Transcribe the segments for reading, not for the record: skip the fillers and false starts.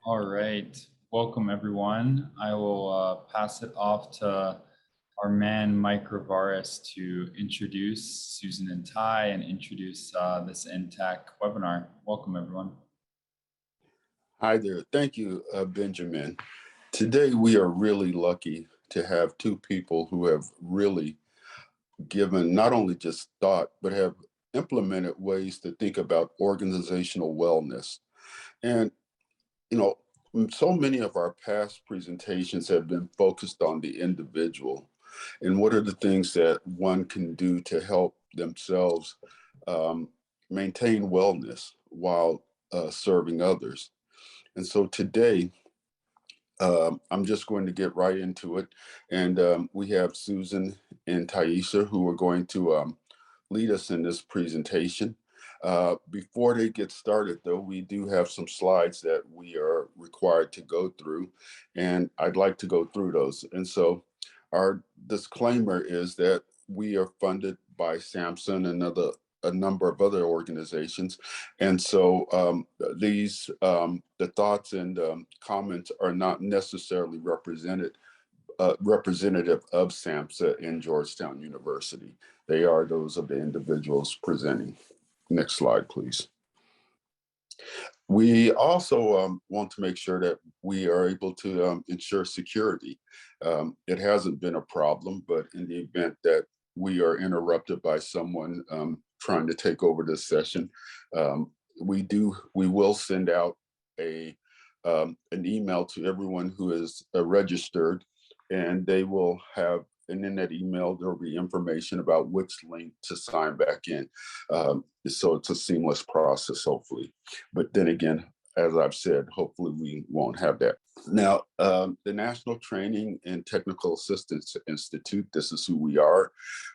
All right. Welcome, everyone. I will pass it off to our man, Mike Rivaris, to introduce Susan and Ty and introduce this NTAC webinar. Welcome, everyone. Hi there. Thank you, Benjamin. Today, we are really lucky to have two people who have really given not only just thought, but have implemented ways to think about organizational wellness. And, you know, so many of our past presentations have been focused on the individual and what are the things that one can do to help themselves maintain wellness while serving others. And so today, I'm just going to get right into it. And we have Susan and Taisha who are going to lead us in this presentation. Before they get started, though, we do have some slides that we are required to go through, and I'd like to go through those. And so our disclaimer is that we are funded by SAMHSA and a number of other organizations. And so the thoughts and comments are not necessarily representative of SAMHSA and Georgetown University. They are those of the individuals presenting. Next slide, please. We also want to make sure that we are able to ensure security. It hasn't been a problem, but in the event that we are interrupted by someone trying to take over this session, we will send out an email to everyone who is registered, and they will have, and in that email, there will be information about which link to sign back in. So it's a seamless process, hopefully. But then again, as I've said, hopefully we won't have that. Now, the National Training and Technical Assistance Institute, this is who we are.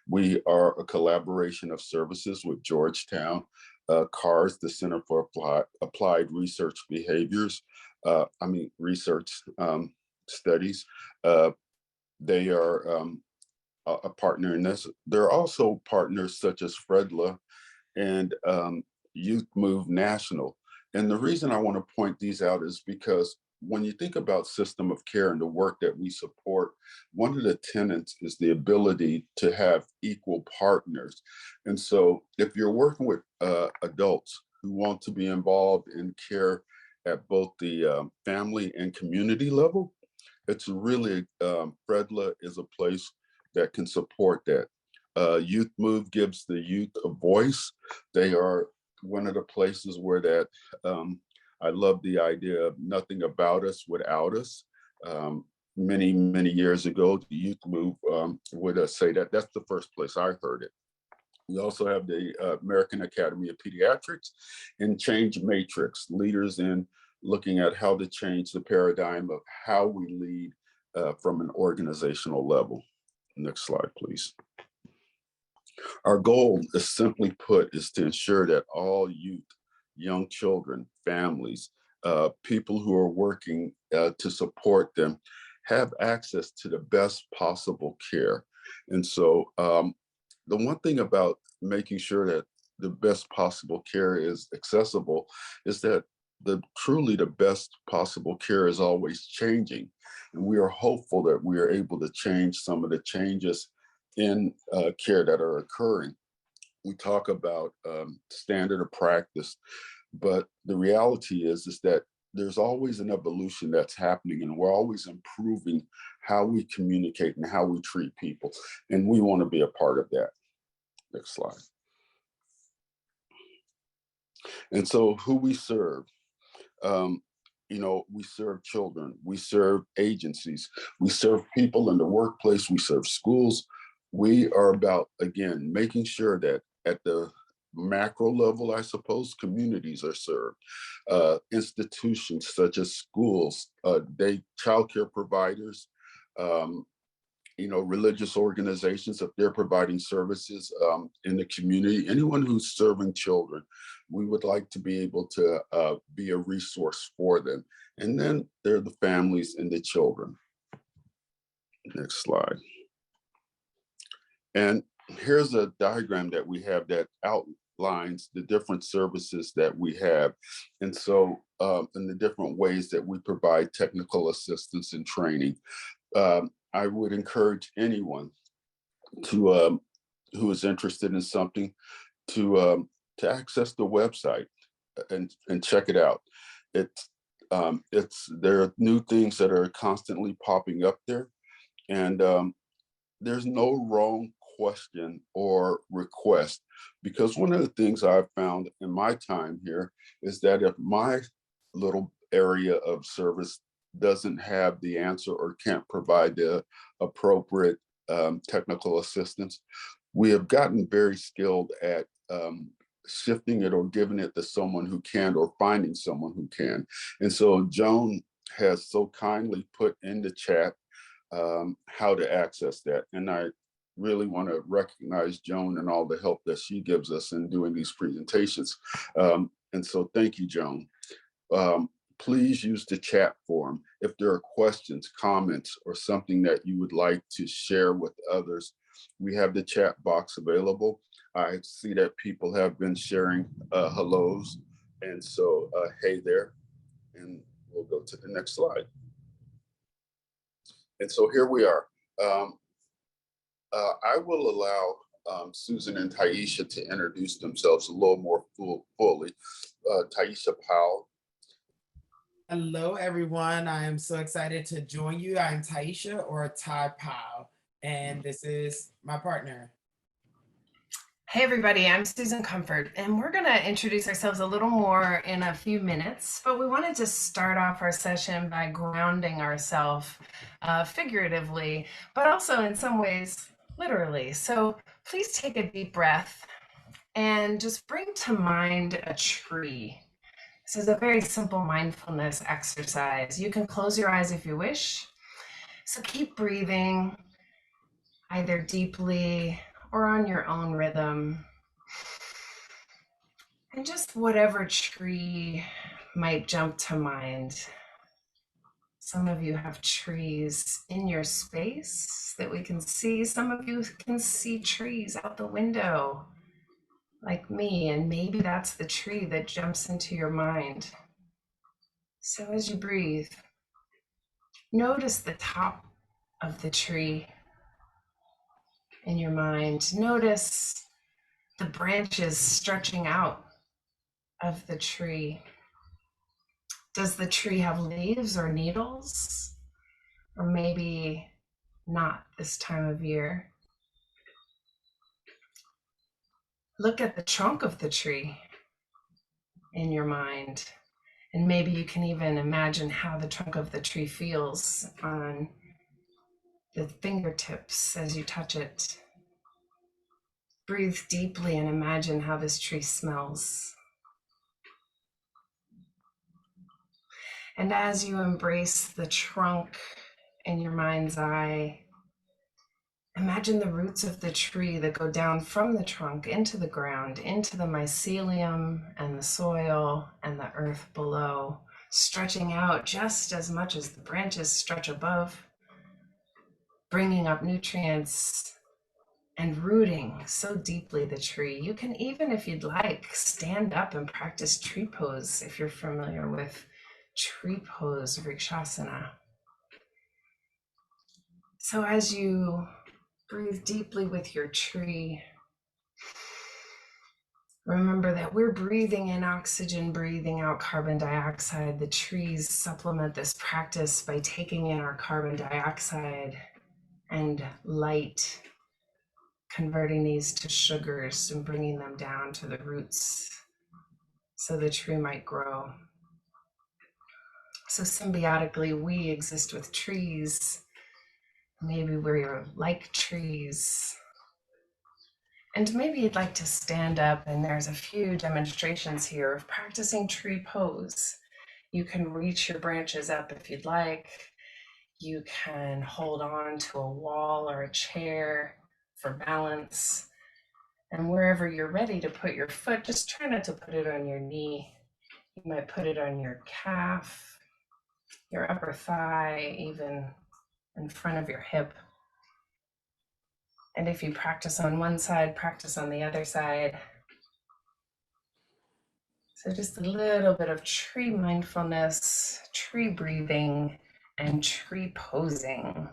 We are a collaboration of services with Georgetown, CARS, the Center for Applied Research Behaviors, research studies. They are a partner in this. There are also partners such as FREDLA and Youth Move National. And the reason I want to point these out is because when you think about system of care and the work that we support, one of the tenets is the ability to have equal partners. And so if you're working with adults who want to be involved in care at both the family and community level, it's really, FREDLA is a place that can support that. Youth Move gives the youth a voice. They are one of the places where that, I love the idea of nothing about us without us. Many, many years ago, the Youth Move would say that. That's the first place I heard it. We also have the American Academy of Pediatrics and Change Matrix, leaders in looking at how to change the paradigm of how we lead from an organizational level. Next slide, please. Our goal, is simply put, is to ensure that all youth, young children, families, people who are working to support them have access to the best possible care. And so the one thing about making sure that the best possible care is accessible is that truly the best possible care is always changing. And we are hopeful that we are able to change some of the changes in care that are occurring. We talk about standard of practice, but the reality is that there's always an evolution that's happening, and we're always improving how we communicate and how we treat people. And we want to be a part of that. Next slide. And so who we serve, we serve children, we serve agencies, we serve people in the workplace, we serve schools. We are about, again, making sure that at the macro level, I suppose, communities are served. Institutions such as schools, childcare providers, religious organizations, if they're providing services in the community, anyone who's serving children, we would like to be able to be a resource for them. And then there are the families and the children. Next slide. And here's a diagram that we have that lines, the different services that we have. And so, in the different ways that we provide technical assistance and training. I would encourage anyone to who is interested in something to access the website and check it out. It's there are new things that are constantly popping up there, and there's no wrong question or request, because one of the things I've found in my time here is that if my little area of service doesn't have the answer or can't provide the appropriate technical assistance, we have gotten very skilled at shifting it or giving it to someone who can, or finding someone who can. And so Joan has so kindly put in the chat how to access that. And I really want to recognize Joan and all the help that she gives us in doing these presentations. And so thank you, Joan. Please use the chat forum. If there are questions, comments, or something that you would like to share with others, we have the chat box available. I see that people have been sharing hellos. And so, hey there. And we'll go to the next slide. And so here we are. I will allow Susan and Taisha to introduce themselves a little more fully. Taisha Powell. Hello, everyone. I am so excited to join you. I'm Taisha, or Tai Powell, and this is my partner. Hey everybody, I'm Susan Comfort, and we're going to introduce ourselves a little more in a few minutes, but we wanted to start off our session by grounding ourselves figuratively, but also in some ways literally. So please take a deep breath and just bring to mind a tree. This is a very simple mindfulness exercise. You can close your eyes if you wish. So keep breathing, either deeply or on your own rhythm. And just whatever tree might jump to mind. Some of you have trees in your space that we can see. Some of you can see trees out the window, like me, and maybe that's the tree that jumps into your mind. So as you breathe, notice the top of the tree in your mind. Notice the branches stretching out of the tree. Does the tree have leaves or needles? Or maybe not this time of year. Look at the trunk of the tree in your mind. And maybe you can even imagine how the trunk of the tree feels on the fingertips as you touch it. Breathe deeply and imagine how this tree smells. And as you embrace the trunk in your mind's eye, imagine the roots of the tree that go down from the trunk into the ground, into the mycelium and the soil and the earth below, stretching out just as much as the branches stretch above, bringing up nutrients and rooting so deeply the tree. You can even, if you'd like, stand up and practice tree pose if you're familiar with tree pose, Vrikshasana. So as you breathe deeply with your tree, remember that we're breathing in oxygen, breathing out carbon dioxide. The trees supplement this practice by taking in our carbon dioxide and light, converting these to sugars and bringing them down to the roots so the tree might grow. So symbiotically, we exist with trees. Maybe we're like trees. And maybe you'd like to stand up, and there's a few demonstrations here of practicing tree pose. You can reach your branches up if you'd like. You can hold on to a wall or a chair for balance. And wherever you're ready to put your foot, just try not to put it on your knee. You might put it on your calf, your upper thigh, even in front of your hip. And if you practice on one side, practice on the other side. So just a little bit of tree mindfulness, tree breathing, and tree posing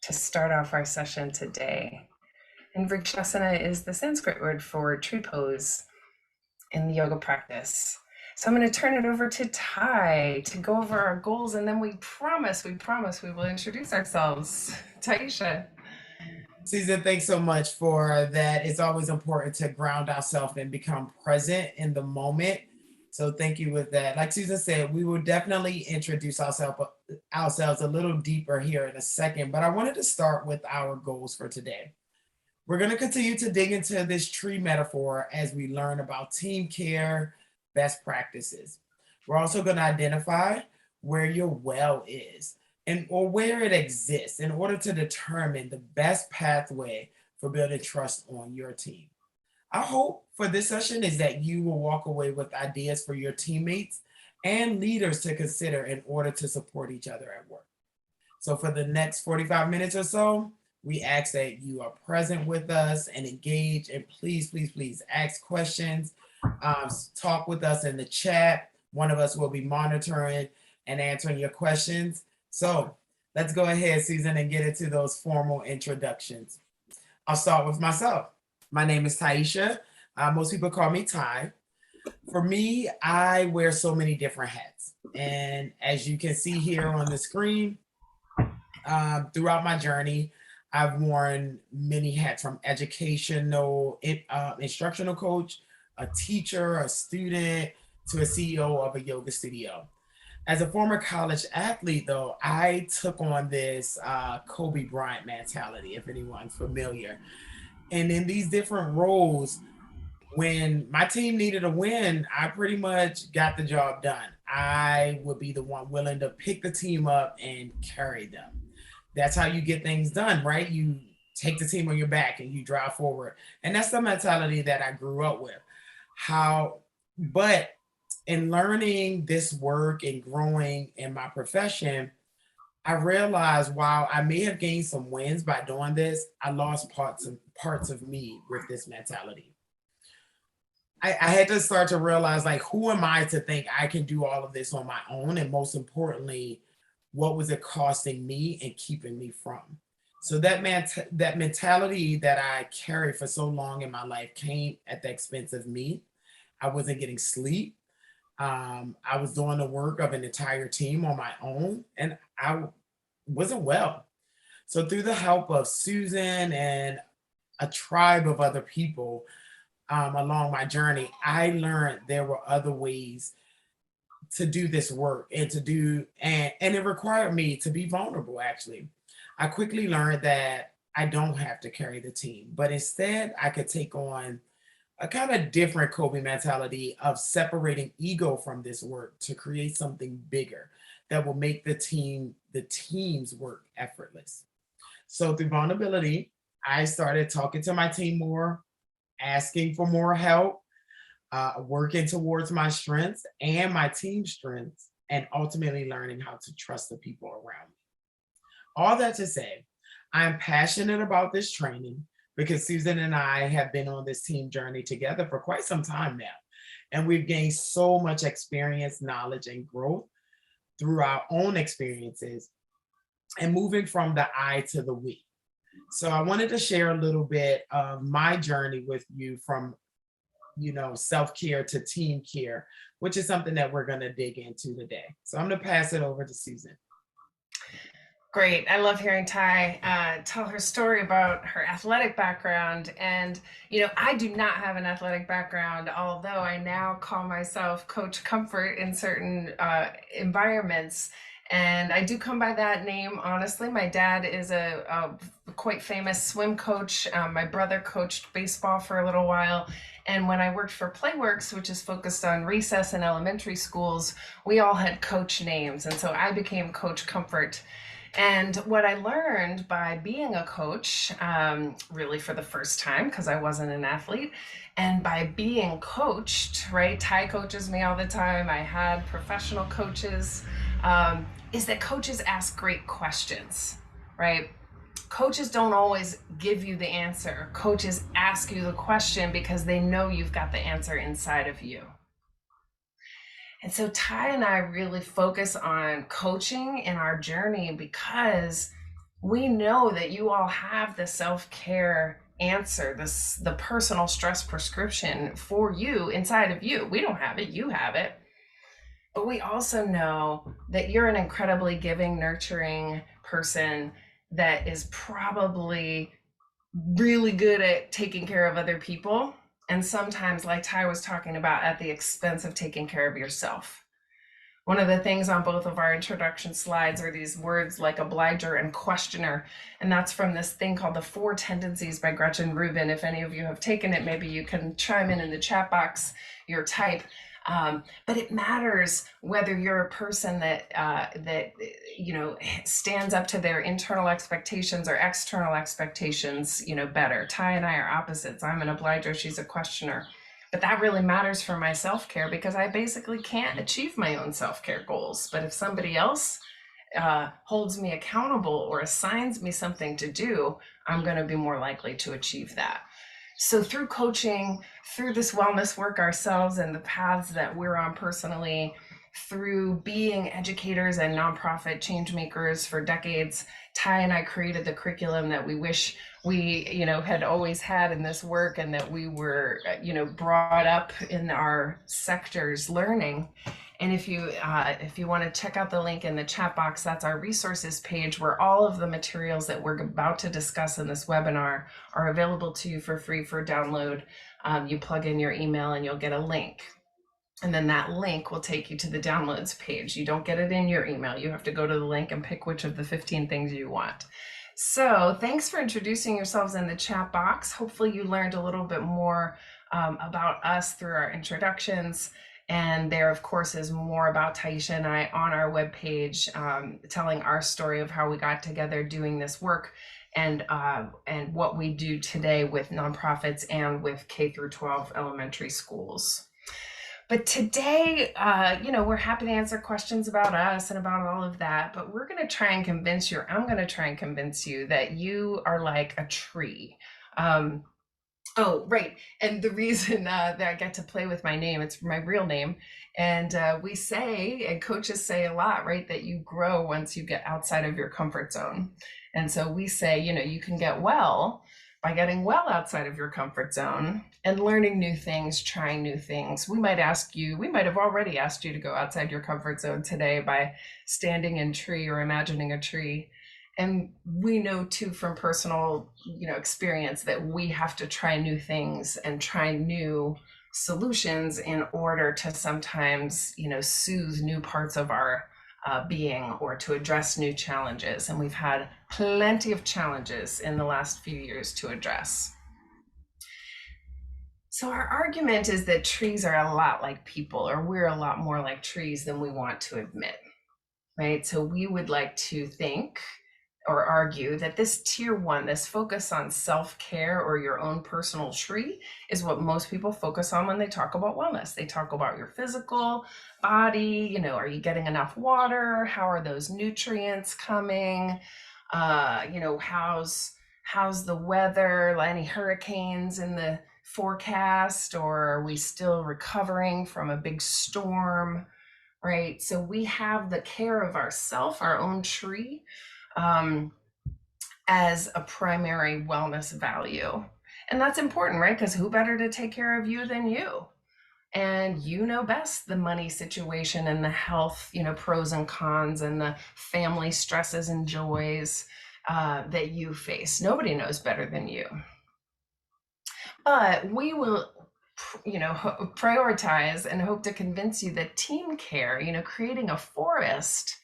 to start off our session today. And Vrikshasana is the Sanskrit word for tree pose in the yoga practice. So I'm going to turn it over to Ty to go over our goals, and then we promise we will introduce ourselves. Taisha. Susan, thanks so much for that. It's always important to ground ourselves and become present in the moment. So thank you with that. Like Susan said, we will definitely introduce ourselves a little deeper here in a second, but I wanted to start with our goals for today. We're going to continue to dig into this tree metaphor as we learn about team care, best practices. We're also going to identify where your well is or where it exists in order to determine the best pathway for building trust on your team. Our hope for this session is that you will walk away with ideas for your teammates and leaders to consider in order to support each other at work. So for the next 45 minutes or so, we ask that you are present with us and engage, and please ask questions, talk with us in the chat. One of us will be monitoring and answering your questions. So let's go ahead, Susan, and get into those formal introductions. I'll start with myself. My name is Taisha. Most people call me Ty. For me, I wear so many different hats. And as you can see here on the screen, throughout my journey, I've worn many hats, from educational, instructional coach, a teacher, a student, to a CEO of a yoga studio. As a former college athlete, though, I took on this Kobe Bryant mentality, if anyone's familiar. And in these different roles, when my team needed a win, I pretty much got the job done. I would be the one willing to pick the team up and carry them. That's how you get things done, right? You take the team on your back and you drive forward. And that's the mentality that I grew up with. But in learning this work and growing in my profession, I realized while I may have gained some wins by doing this, I lost parts of me with this mentality. I had to start to realize, like, who am I to think I can do all of this on my own? And most importantly, what was it costing me and keeping me from? So that mentality that I carried for so long in my life came at the expense of me. I wasn't getting sleep. I was doing the work of an entire team on my own, and I wasn't well. So through the help of Susan and a tribe of other people along my journey, I learned there were other ways to do this work and it required me to be vulnerable. Actually, I quickly learned that I don't have to carry the team, but instead I could take on a kind of different Kobe mentality of separating ego from this work to create something bigger that will make the team's work effortless. So through vulnerability, I started talking to my team more, asking for more help, working towards my strengths and my team's strengths, and ultimately learning how to trust the people around me. All that to say, I'm passionate about this training because Susan and I have been on this team journey together for quite some time now. And we've gained so much experience, knowledge, and growth through our own experiences and moving from the I to the we. So I wanted to share a little bit of my journey with you from, self-care to team care, which is something that we're going to dig into today. So I'm going to pass it over to Susan. Great. I love hearing Ty tell her story about her athletic background. And, I do not have an athletic background, although I now call myself Coach Comfort in certain environments. And I do come by that name, honestly. My dad is a quite famous swim coach. My brother coached baseball for a little while. And when I worked for Playworks, which is focused on recess in elementary schools, we all had coach names. And so I became Coach Comfort. And what I learned by being a coach, really for the first time, because I wasn't an athlete, and by being coached, right? Ty coaches me all the time. I had professional coaches, is that coaches ask great questions, right? Coaches don't always give you the answer. Coaches ask you the question because they know you've got the answer inside of you. And so Ty and I really focus on coaching in our journey because we know that you all have the self-care answer, the personal stress prescription for you inside of you. We don't have it, you have it. But we also know that you're an incredibly giving, nurturing person that is probably really good at taking care of other people. And sometimes, like Ty was talking about, at the expense of taking care of yourself. One of the things on both of our introduction slides are these words like obliger and questioner. And that's from this thing called the 4 Tendencies by Gretchen Rubin. If any of you have taken it, maybe you can chime in the chat box your type. But it matters whether you're a person that stands up to their internal expectations or external expectations, better. Ty and I are opposites. I'm an obliger, she's a questioner. But that really matters for my self-care because I basically can't achieve my own self-care goals. But if somebody else holds me accountable or assigns me something to do, I'm going to be more likely to achieve that. So through coaching, through this wellness work ourselves and the paths that we're on personally, through being educators and nonprofit change makers for decades, Ty and I created the curriculum that we wish we, had always had in this work, and that we were, brought up in our sectors learning. And if you want to check out the link in the chat box, that's our resources page where all of the materials that we're about to discuss in this webinar are available to you for free for download. You plug in your email and you'll get a link. And then that link will take you to the downloads page. You don't get it in your email. You have to go to the link and pick which of the 15 things you want. So thanks for introducing yourselves in the chat box. Hopefully you learned a little bit more about us through our introductions. And there, of course, is more about Taisha and I on our webpage, telling our story of how we got together doing this work and what we do today with nonprofits and with K through 12 elementary schools. But today, we're happy to answer questions about us and about all of that, but we're going to try and convince you, or I'm going to try and convince you that you are like a tree. Oh, right. And the reason that I get to play with my name, it's my real name. And we say, and coaches say a lot, right, that you grow once you get outside of your comfort zone. And so we say, you can get well by getting well outside of your comfort zone and learning new things, trying new things. We might have already asked you to go outside your comfort zone today by standing in a tree or imagining a tree. And we know too from personal, experience that we have to try new things and try new solutions in order to sometimes, soothe new parts of our being or to address new challenges. And we've had plenty of challenges in the last few years to address. So our argument is that trees are a lot like people, or we're a lot more like trees than we want to admit, right? So we would like to think or argue that this tier 1, this focus on self-care or your own personal tree, is what most people focus on when they talk about wellness. They talk about your physical body, are you getting enough water? How are those nutrients coming? How's the weather? Any hurricanes in the forecast, or are we still recovering from a big storm, right? So we have the care of ourself, our own tree, as a primary wellness value. And that's important, right? Because who better to take care of you than you? And you know best the money situation and the health, pros and cons and the family stresses and joys that you face. Nobody knows better than you. But we will, prioritize and hope to convince you that team care, creating a forest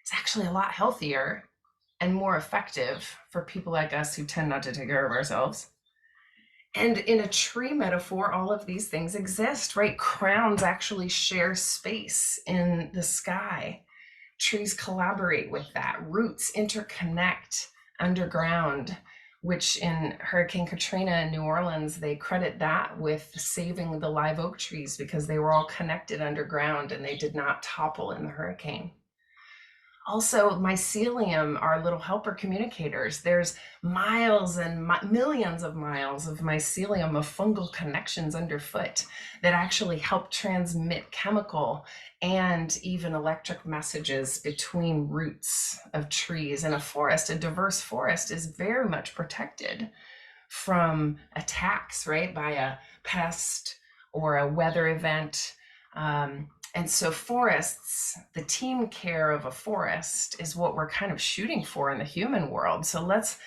is actually a lot healthier and more effective for people like us who tend not to take care of ourselves. And in a tree metaphor, all of these things exist, right? Crowns actually share space in the sky. Trees collaborate with that. Roots interconnect underground, which in Hurricane Katrina in New Orleans, they credit that with saving the live oak trees because they were all connected underground and they did not topple in the hurricane. Also, mycelium are little helper communicators. There's miles and millions of miles of mycelium, of fungal connections underfoot that actually help transmit chemical and even electric messages between roots of trees. In a forest, a diverse forest is very much protected from attacks, right, by a pest or a weather event. And so forests, the team care of a forest is what we're kind of shooting for in the human world. So let's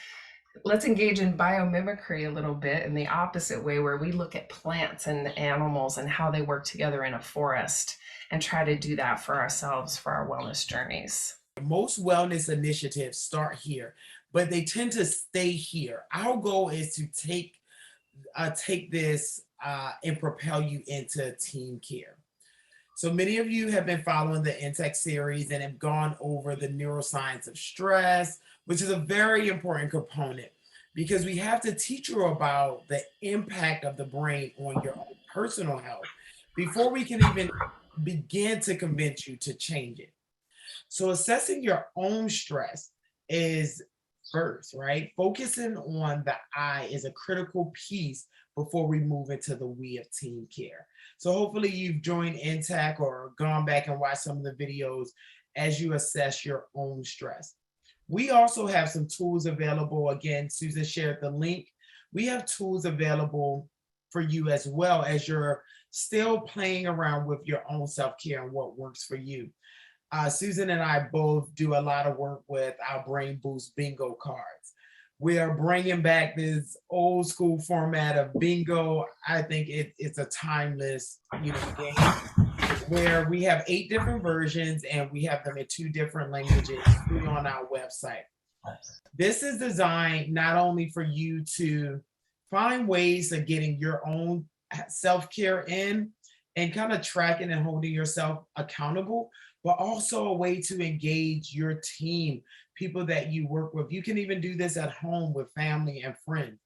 engage in biomimicry a little bit in the opposite way, where we look at plants and animals and how they work together in a forest and try to do that for ourselves, for our wellness journeys. Most wellness initiatives start here, but they tend to stay here. Our goal is to take this and propel you into team care. So many of you have been following the InTech series and have gone over the neuroscience of stress, which is a very important component because we have to teach you about the impact of the brain on your own personal health before we can even begin to convince you to change it. So assessing your own stress is first, right? Focusing on the I is a critical piece before we move into the we of team care. So hopefully you've joined InTech or gone back and watched some of the videos as you assess your own stress. We also have some tools available. Again, Susan shared the link. We have tools available for you as well as you're still playing around with your own self-care and what works for you. Susan and I both do a lot of work with our Brain Boost bingo cards. We are bringing back this old school format of bingo. I think it's a timeless, game where we have 8 different versions and we have them in 2 different languages on our website. This is designed not only for you to find ways of getting your own self-care in and kind of tracking and holding yourself accountable, but also a way to engage your team, people that you work with. You can even do this at home with family and friends.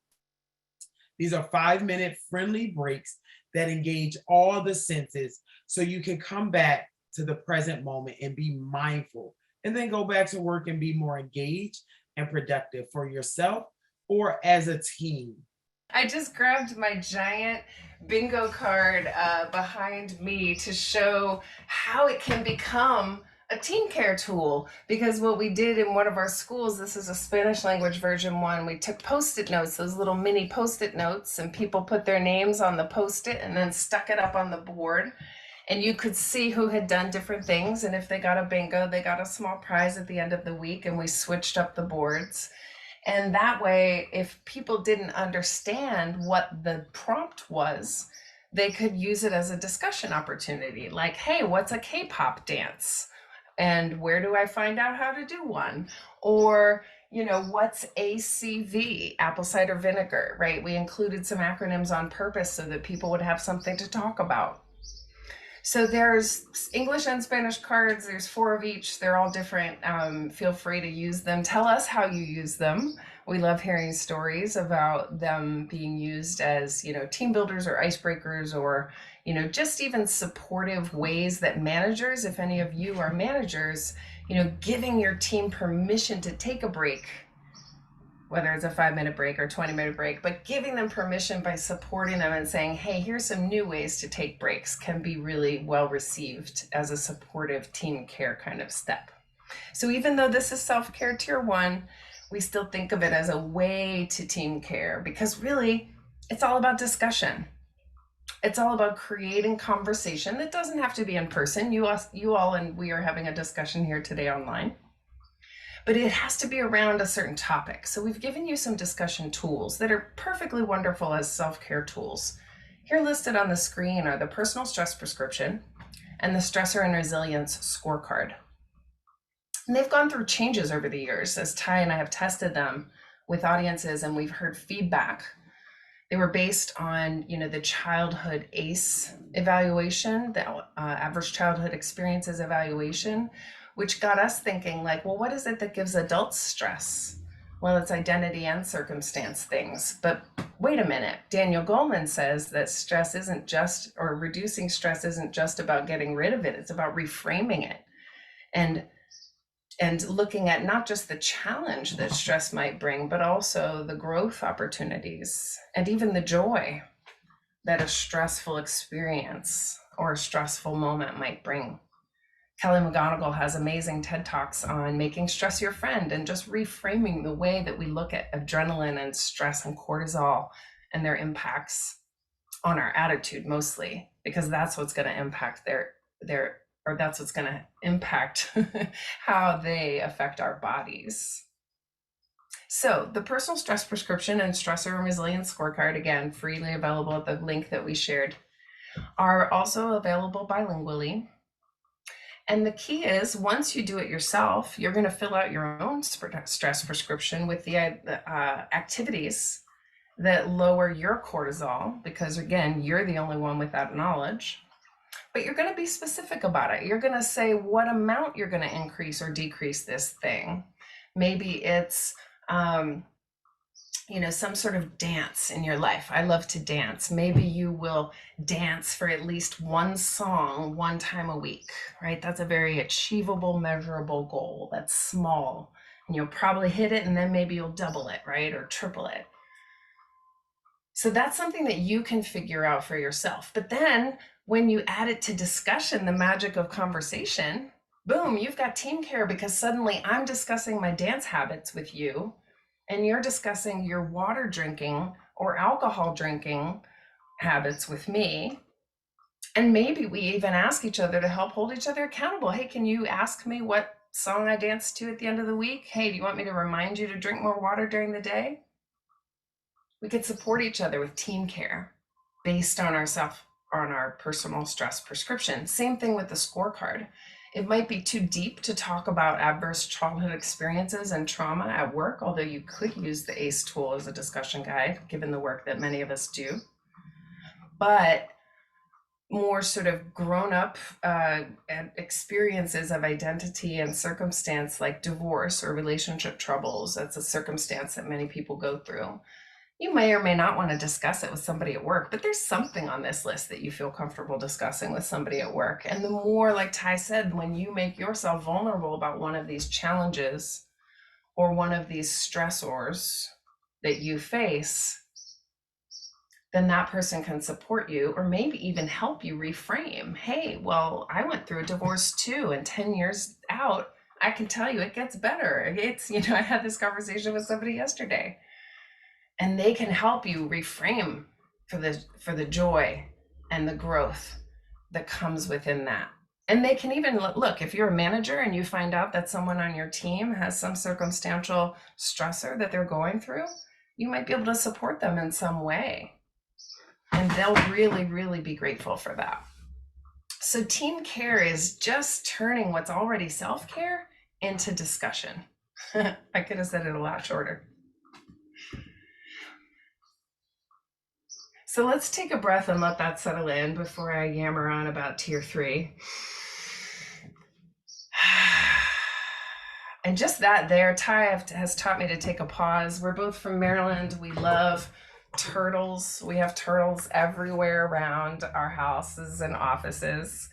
These are 5-minute friendly breaks that engage all the senses so you can come back to the present moment and be mindful, and then go back to work and be more engaged and productive for yourself or as a team. I just grabbed my giant bingo card behind me to show how it can become a team care tool, because what we did in one of our schools, this is a Spanish language version 1, we took post-it notes, those little mini post-it notes, and people put their names on the post-it and then stuck it up on the board, and you could see who had done different things, and if they got a bingo, they got a small prize at the end of the week, and we switched up the boards. And that way, if people didn't understand what the prompt was, they could use it as a discussion opportunity. Like, hey, what's a K-pop dance? And where do I find out how to do one? Or, what's ACV, apple cider vinegar, right? We included some acronyms on purpose so that people would have something to talk about. So there's English and Spanish cards. There's 4 of each. They're all different. Feel free to use them. Tell us how you use them. We love hearing stories about them being used as, team builders or icebreakers, or, just even supportive ways that managers, if any of you are managers, giving your team permission to take a break, whether it's a 5-minute break or 20-minute break, but giving them permission by supporting them and saying, hey, here's some new ways to take breaks, can be really well received as a supportive team care kind of step. So even though this is self-care tier 1, we still think of it as a way to team care, because really it's all about discussion. It's all about creating conversation that doesn't have to be in person. You all and we are having a discussion here today online. But it has to be around a certain topic. So we've given you some discussion tools that are perfectly wonderful as self-care tools. Here listed on the screen are the personal stress prescription and the stressor and resilience scorecard. And they've gone through changes over the years as Ty and I have tested them with audiences and we've heard feedback. They were based on, the childhood ACE evaluation, the average childhood experiences evaluation, which got us thinking like, well, what is it that gives adults stress? Well, it's identity and circumstance things. But wait a minute, Daniel Goleman says that stress isn't just, or reducing stress isn't just about getting rid of it. It's about reframing it. And and looking at not just the challenge that stress might bring, but also the growth opportunities and even the joy that a stressful experience or a stressful moment might bring. Kelly McGonigal has amazing TED Talks on making stress your friend and just reframing the way that we look at adrenaline and stress and cortisol and their impacts on our attitude mostly, because that's what's going to impact that's what's going to impact how they affect our bodies. So the personal stress prescription and stressor and resilience scorecard, again, freely available at the link that we shared, are also available bilingually. And the key is, once you do it yourself, you're going to fill out your own stress prescription with the activities that lower your cortisol, because again, you're the only one with that knowledge. But you're going to be specific about it. You're going to say what amount you're going to increase or decrease this thing. Maybe it's some sort of dance in your life. I love to dance. Maybe you will dance for at least one song one time a week, right? That's a very achievable, measurable goal. That's small. And you'll probably hit it, and then maybe you'll double it, right? Or triple it. So that's something that you can figure out for yourself. But then when you add it to discussion, the magic of conversation, boom, you've got team care, because suddenly I'm discussing my dance habits with you, and you're discussing your water drinking or alcohol drinking habits with me. And maybe we even ask each other to help hold each other accountable. Hey, can you ask me what song I danced to at the end of the week? Hey, do you want me to remind you to drink more water during the day? We could support each other with team care based on our personal stress prescription. Same thing with the scorecard. It might be too deep to talk about adverse childhood experiences and trauma at work, although you could use the ACE tool as a discussion guide, given the work that many of us do. But more sort of grown-up experiences of identity and circumstance, like divorce or relationship troubles, that's a circumstance that many people go through. You may or may not want to discuss it with somebody at work, but there's something on this list that you feel comfortable discussing with somebody at work. And the more, like Ty said, when you make yourself vulnerable about one of these challenges or one of these stressors that you face, then that person can support you, or maybe even help you reframe. Hey, well, I went through a divorce too, and 10 years out, I can tell you it gets better. I had this conversation with somebody yesterday. And they can help you reframe for the joy and the growth that comes within that. And they can even look, if you're a manager and you find out that someone on your team has some circumstantial stressor that they're going through, you might be able to support them in some way. And they'll really, really be grateful for that. So team care is just turning what's already self-care into discussion. I could have said it a lot shorter. So let's take a breath and let that settle in before I yammer on about tier 3. And just that there, Ty has taught me to take a pause. We're both from Maryland. We love turtles. We have turtles everywhere around our houses and offices.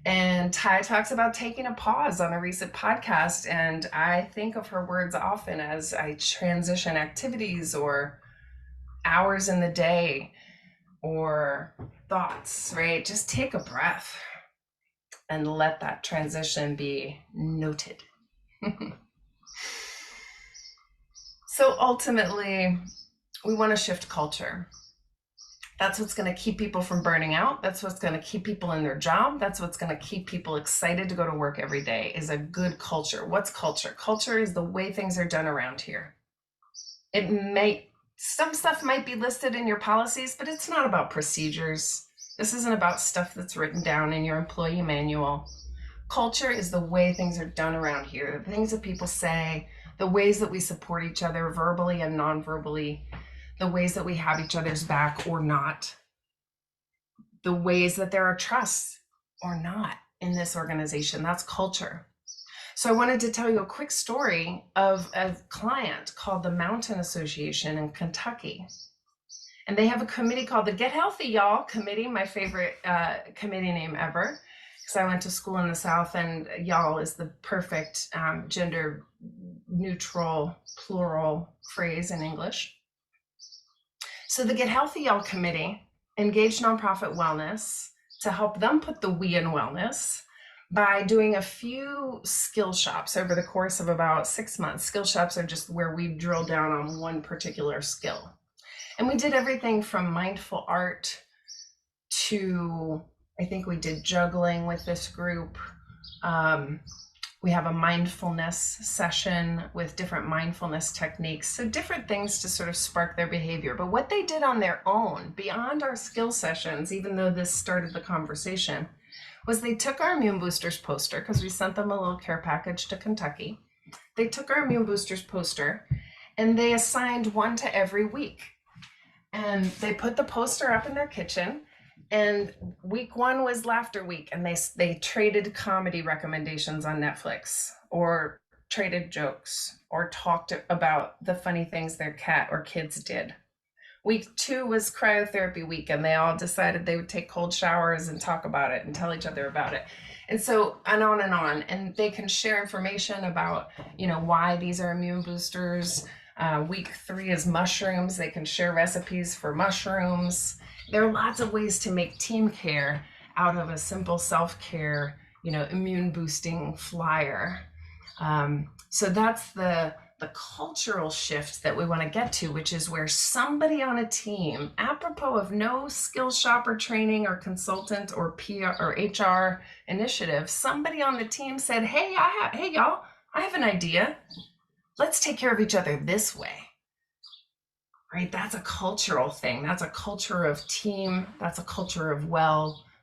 And Ty talks about taking a pause on a recent podcast. And I think of her words often as I transition activities or hours in the day or thoughts, right? Just take a breath and let that transition be noted. So ultimately, we want to shift culture. That's what's going to keep people from burning out. That's what's going to keep people in their job. That's what's going to keep people excited to go to work every day, is a good culture. What's culture? Culture is the way things are done around here. Some stuff might be listed in your policies, but it's not about procedures. This isn't about stuff that's written down in your employee manual. Culture is the way things are done around here, the things that people say, the ways that we support each other verbally and non-verbally, the ways that we have each other's back or not, the ways that there are trusts or not in this organization. That's culture. So I wanted to tell you a quick story of a client called the Mountain Association in Kentucky. And they have a committee called the Get Healthy Y'all Committee, my favorite committee name ever. because I went to school in the South, and y'all is the perfect gender neutral plural phrase in English. So the Get Healthy Y'all Committee engaged nonprofit wellness to help them put the we in wellness by doing a few skill shops over the course of about 6 months. Skill shops are just where we drill down on one particular skill. And we did everything from mindful art to, I think we did juggling with this group. We have a mindfulness session with different mindfulness techniques. So different things to sort of spark their behavior. But what they did on their own, beyond our skill sessions, even though this started the conversation, was they took our Immune Boosters poster, because we sent them a little care package to Kentucky. They took our Immune Boosters poster and they assigned one to every week. And they put the poster up in their kitchen. And week 1 was laughter week, and they traded comedy recommendations on Netflix, or traded jokes, or talked about the funny things their cat or kids did. Week 2 was cryotherapy week, and they all decided they would take cold showers and talk about it and tell each other about it. And so, and on and on. And they can share information about, why these are immune boosters. Week 3 is mushrooms. They can share recipes for mushrooms. There are lots of ways to make team care out of a simple self-care, immune boosting flyer. So that's the cultural shift that we want to get to, which is where somebody on a team, apropos of no skill shop or training or consultant or PR or HR initiative, somebody on the team said, hey, y'all, I have an idea. Let's take care of each other this way. Right? That's a cultural thing. That's a culture of team. That's a culture of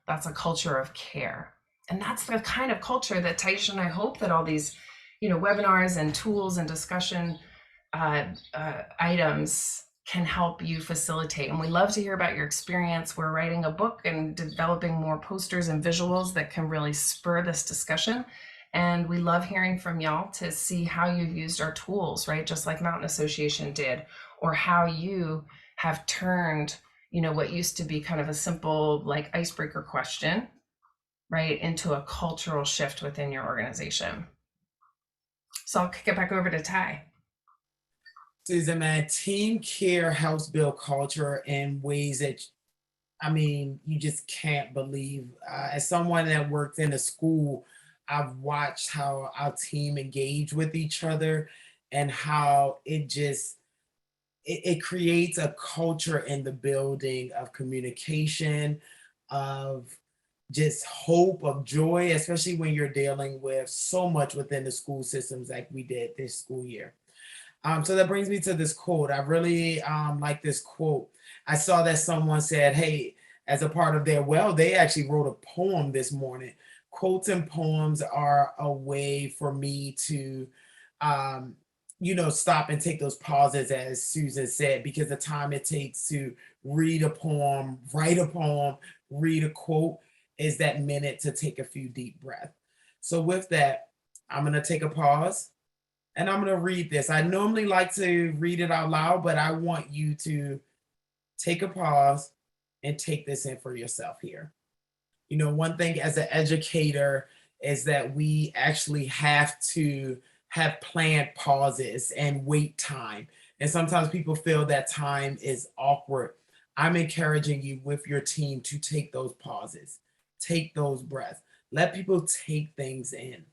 that's a culture of care. And that's the kind of culture that Taisha and I hope that all these, webinars and tools and discussion items can help you facilitate. And we love to hear about your experience. We're writing a book and developing more posters and visuals that can really spur this discussion. And we love hearing from y'all to see how you've used our tools, right? Just like Mountain Association did, or how you have turned, what used to be kind of a simple like icebreaker question, right, into a cultural shift within your organization. So I'll kick it back over to Ty. Susan, man, team care helps build culture in ways that, you just can't believe. As someone that worked in a school, I've watched how our team engage with each other and how it creates a culture in the building of communication, of just hope, of joy, especially when you're dealing with so much within the school systems like we did this school year. So that brings me to this quote. I really like this quote. I saw that someone said, hey, as a part of they actually wrote a poem this morning. Quotes and poems are a way for me to stop and take those pauses, as Susan said, because the time it takes to read a poem, write a poem, read a quote is that minute to take a few deep breaths. So with that, I'm going to take a pause and I'm going to read this. I normally like to read it out loud, but I want you to take a pause and take this in for yourself here. One thing as an educator is that we actually have to have planned pauses and wait time. And sometimes people feel that time is awkward. I'm encouraging you with your team to take those pauses, take those breaths, let people take things in.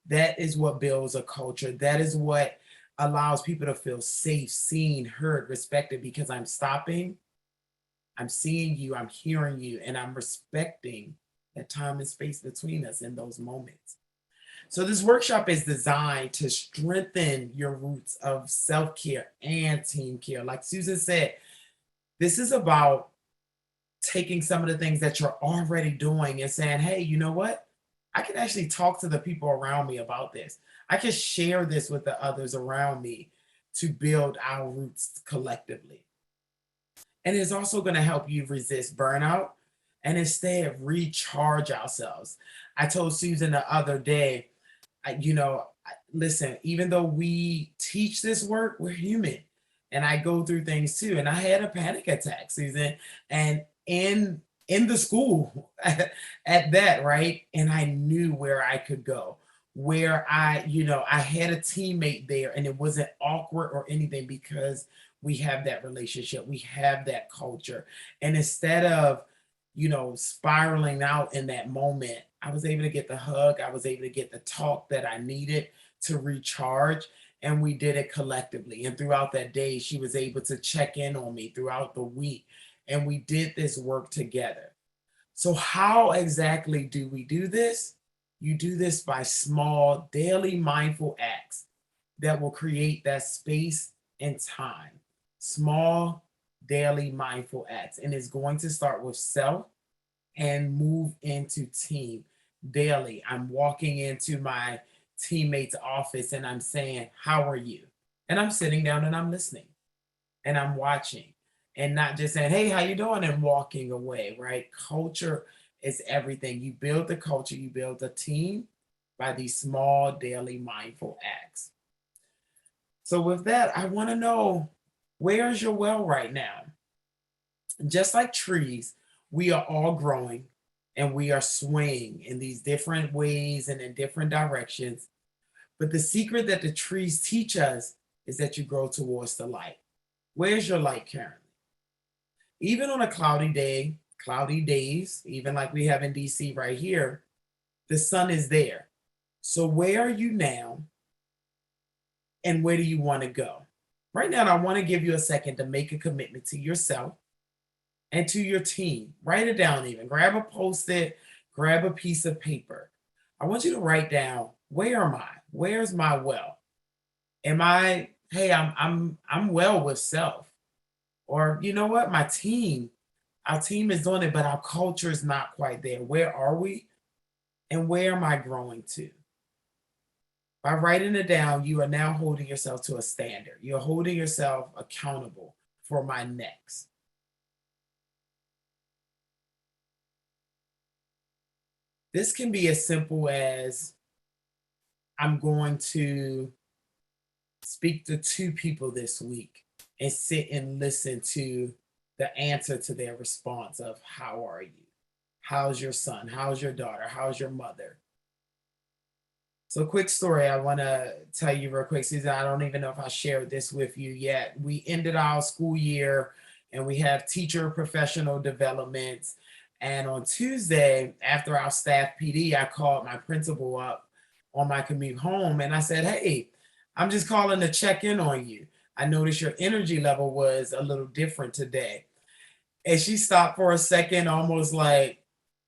That is what builds a culture. That is what allows people to feel safe, seen, heard, respected, because I'm stopping, I'm seeing you, I'm hearing you, and I'm respecting that time and space between us in those moments. So this workshop is designed to strengthen your roots of self-care and team care. Like Susan said, this is about taking some of the things that you're already doing and saying, hey, you know what? I can actually talk to the people around me about this. I can share this with the others around me to build our roots collectively. And it's also going to help you resist burnout and instead recharge ourselves. I told Susan the other day, listen, even though we teach this work, we're human. And I go through things too. And I had a panic attack, Susan. And in in the school at that, right? And I knew where I could go, where I had a teammate there and it wasn't awkward or anything because we have that relationship, we have that culture. And instead of, spiraling out in that moment, I was able to get the hug, I was able to get the talk that I needed to recharge. And we did it collectively. And throughout that day, she was able to check in on me throughout the week and we did this work together. So, how exactly do we do this? You do this by small, daily mindful acts that will create that space and time. Small, daily mindful acts. And it's going to start with self and move into team daily. I'm walking into my teammate's office and I'm saying, "How are you?" And I'm sitting down and I'm listening and I'm watching and not just saying, "Hey, how you doing?" and walking away, right? Culture is everything. You build the culture, you build a team by these small daily mindful acts. So with that, I want to know, where's your well right now? Just like trees, we are all growing and we are swaying in these different ways and in different directions. But the secret that the trees teach us is that you grow towards the light. Where's your light currently? Even on a cloudy day, cloudy days, even like we have in DC right here, the sun is there. So where are you now and where do you want to go? Right now, I want to give you a second to make a commitment to yourself and to your team. Write it down even. Grab a post-it, grab a piece of paper. I want you to write down, where am I? Where's my well? Am I, hey, I'm well with self. Or you know what? Our team is doing it, but our culture is not quite there. Where are we? And where am I growing to? By writing it down, you are now holding yourself to a standard. You're holding yourself accountable for my next. This can be as simple as, I'm going to speak to 2 people this week and sit and listen to the answer to their response of, how are you? How's your son? How's your daughter? How's your mother? So, quick story I want to tell you real quick, Susan. I don't even know if I shared this with you yet. We ended our school year and we have teacher professional developments. And on Tuesday, after our staff PD, I called my principal up on my commute home and I said, "Hey, I'm just calling to check in on you. I noticed your energy level was a little different today." And she stopped for a second, almost like,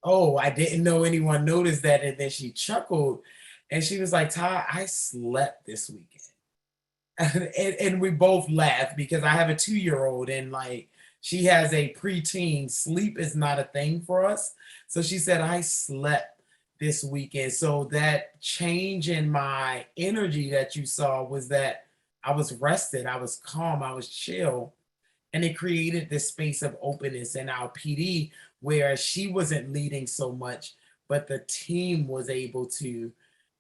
"Oh, I didn't know anyone noticed that." And then she chuckled and she was like, "Ty, I slept this weekend." And we both laughed because I have a 2-year-old and like she has a preteen. Sleep is not a thing for us. So she said, "I slept this weekend." So that change in my energy that you saw was that I was rested, I was calm, I was chill. And it created this space of openness in our PD where she wasn't leading so much, but the team was able to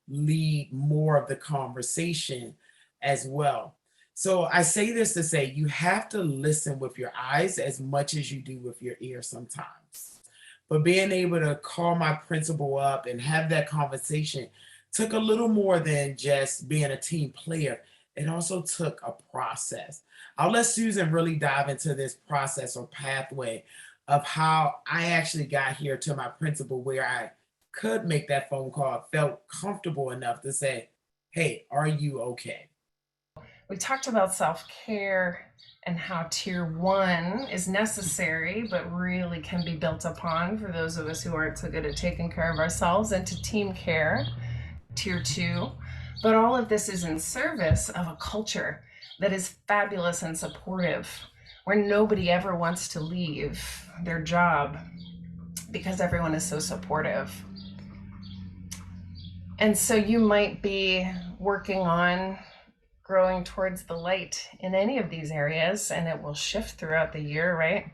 lead more of the conversation as well. So I say this to say you have to listen with your eyes as much as you do with your ears sometimes. But being able to call my principal up and have that conversation took a little more than just being a team player. It also took a process. I'll let Susan really dive into this process or pathway of how I actually got here to my principal where I could make that phone call, felt comfortable enough to say, "Hey, are you okay?" We talked about self-care and how tier 1 is necessary, but really can be built upon for those of us who aren't so good at taking care of ourselves, into team care, tier 2. But all of this is in service of a culture that is fabulous and supportive, where nobody ever wants to leave their job because everyone is so supportive. And so you might be working on growing towards the light in any of these areas, and it will shift throughout the year, right?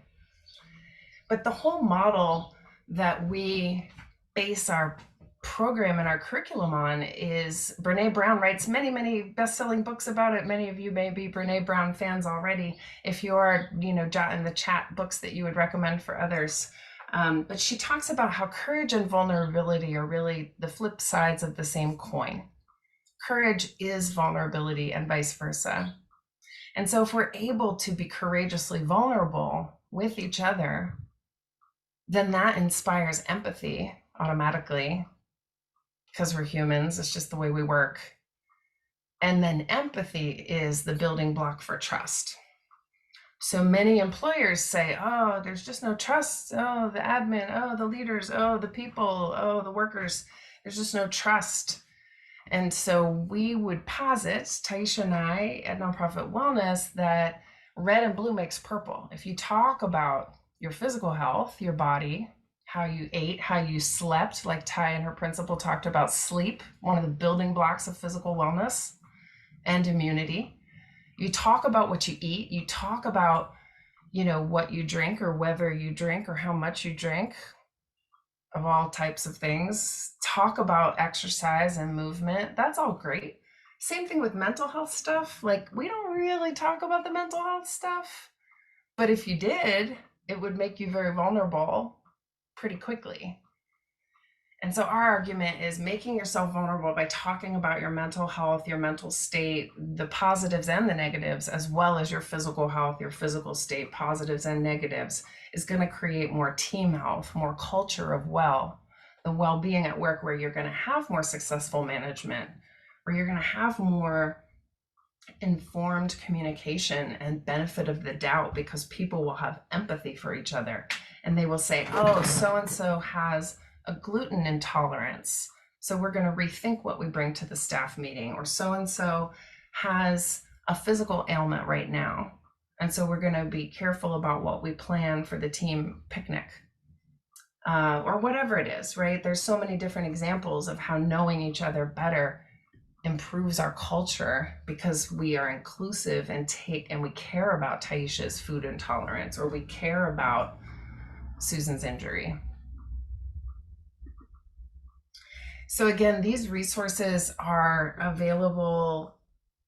But the whole model that we base our program and our curriculum on is, Brene Brown writes many, many best-selling books about it. Many of you may be Brene Brown fans already. If you are, jot in the chat books that you would recommend for others. But she talks about how courage and vulnerability are really the flip sides of the same coin. Courage is vulnerability and vice versa. And so if we're able to be courageously vulnerable with each other, then that inspires empathy automatically, because we're humans. It's just the way we work. And then empathy is the building block for trust. So many employers say, oh, there's just no trust. Oh, the admin, oh, the leaders, oh, the people, oh, the workers. There's just no trust. And so we would posit, Taisha and I at Nonprofit Wellness, that red and blue makes purple. If you talk about your physical health, your body, how you ate, how you slept, like Ty and her principal talked about sleep, one of the building blocks of physical wellness and immunity. You talk about what you eat, you talk about, what you drink or whether you drink or how much you drink of all types of things. Talk about exercise and movement. That's all great. Same thing with mental health stuff. Like, we don't really talk about the mental health stuff, but if you did, it would make you very vulnerable pretty quickly. And so our argument is making yourself vulnerable by talking about your mental health, your mental state, the positives and the negatives, as well as your physical health, your physical state, positives and negatives, is going to create more team health, more culture of the well-being at work, where you're going to have more successful management, where you're going to have more informed communication and benefit of the doubt, because people will have empathy for each other. And they will say, oh, so-and-so has a gluten intolerance, so we're going to rethink what we bring to the staff meeting. Or so-and-so has a physical ailment right now, and so we're going to be careful about what we plan for the team picnic, or whatever it is, right? There's so many different examples of how knowing each other better improves our culture, because we are inclusive and we care about Taisha's food intolerance, or we care about Susan's injury. So again, these resources are available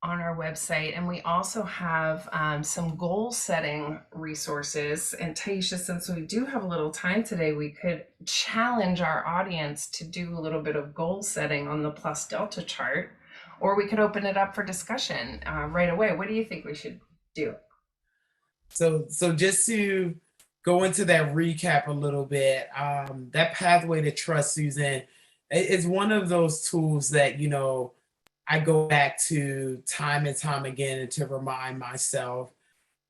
on our website, and we also have some goal setting resources. And Taisha, since we do have a little time today, we could challenge our audience to do a little bit of goal setting on the plus delta chart, or we could open it up for discussion right away. What do you think we should do? So just to go into that recap a little bit, that pathway to trust, Susan, is one of those tools that, I go back to time and time again, and to remind myself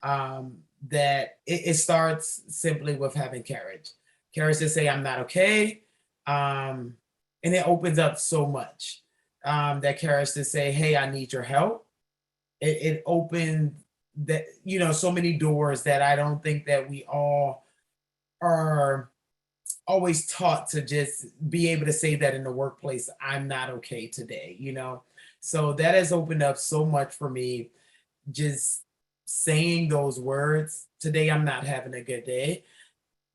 that it starts simply with having courage to say, I'm not okay. And it opens up so much. That courage to say, hey, I need your help. It opened that, so many doors that I don't think that we all are always taught to just be able to say that in the workplace, I'm not okay today, So that has opened up so much for me, just saying those words, today I'm not having a good day,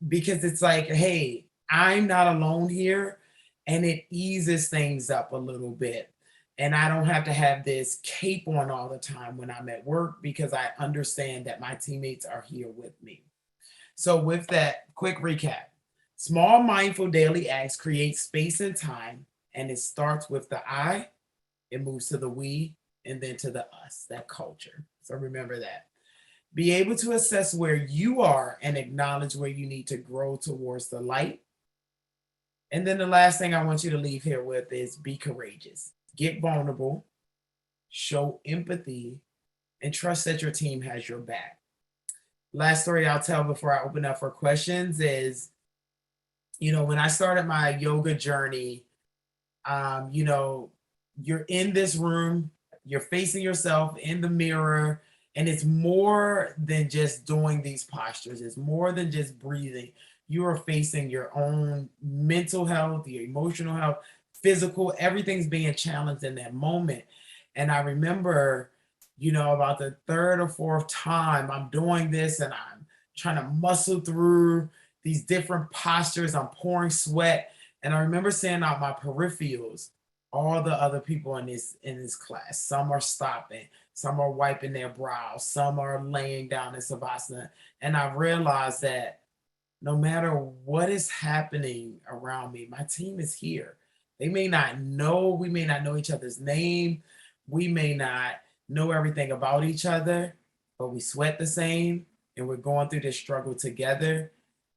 because it's like, hey, I'm not alone here, and it eases things up a little bit. And I don't have to have this cape on all the time when I'm at work, because I understand that my teammates are here with me. So with that quick recap, small mindful daily acts create space and time, and it starts with the I, it moves to the we, and then to the us, that culture. So remember that. Be able to assess where you are and acknowledge where you need to grow towards the light. And then the last thing I want you to leave here with is be courageous, get vulnerable, show empathy, and trust that your team has your back. Last story I'll tell before I open up for questions is, when I started my yoga journey, you're in this room, you're facing yourself in the mirror, and it's more than just doing these postures. It's more than just breathing. You are facing your own mental health, your emotional health, physical, everything's being challenged in that moment. And I remember, about the third or fourth time I'm doing this, and I'm trying to muscle through these different postures. I'm pouring sweat. And I remember saying out my peripherals, all the other people in this class, some are stopping, some are wiping their brows, some are laying down in savasana. And I realized that no matter what is happening around me, my team is here. They may not know, we may not know each other's name, we may not know everything about each other, but we sweat the same and we're going through this struggle together.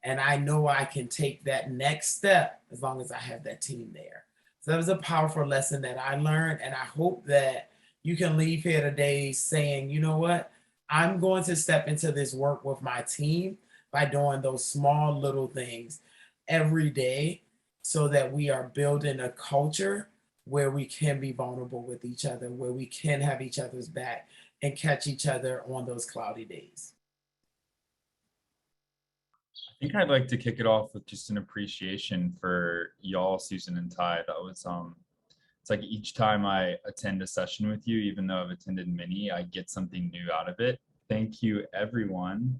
And I know I can take that next step as long as I have that team there. So that was a powerful lesson that I learned. And I hope that you can leave here today saying, you know what? I'm going to step into this work with my team by doing those small little things every day so that we are building a culture where we can be vulnerable with each other, where we can have each other's back and catch each other on those cloudy days. I think I'd like to kick it off with just an appreciation for y'all, Susan and Ty. That was it's like each time I attend a session with you, even though I've attended many, I get something new out of it. Thank you, everyone,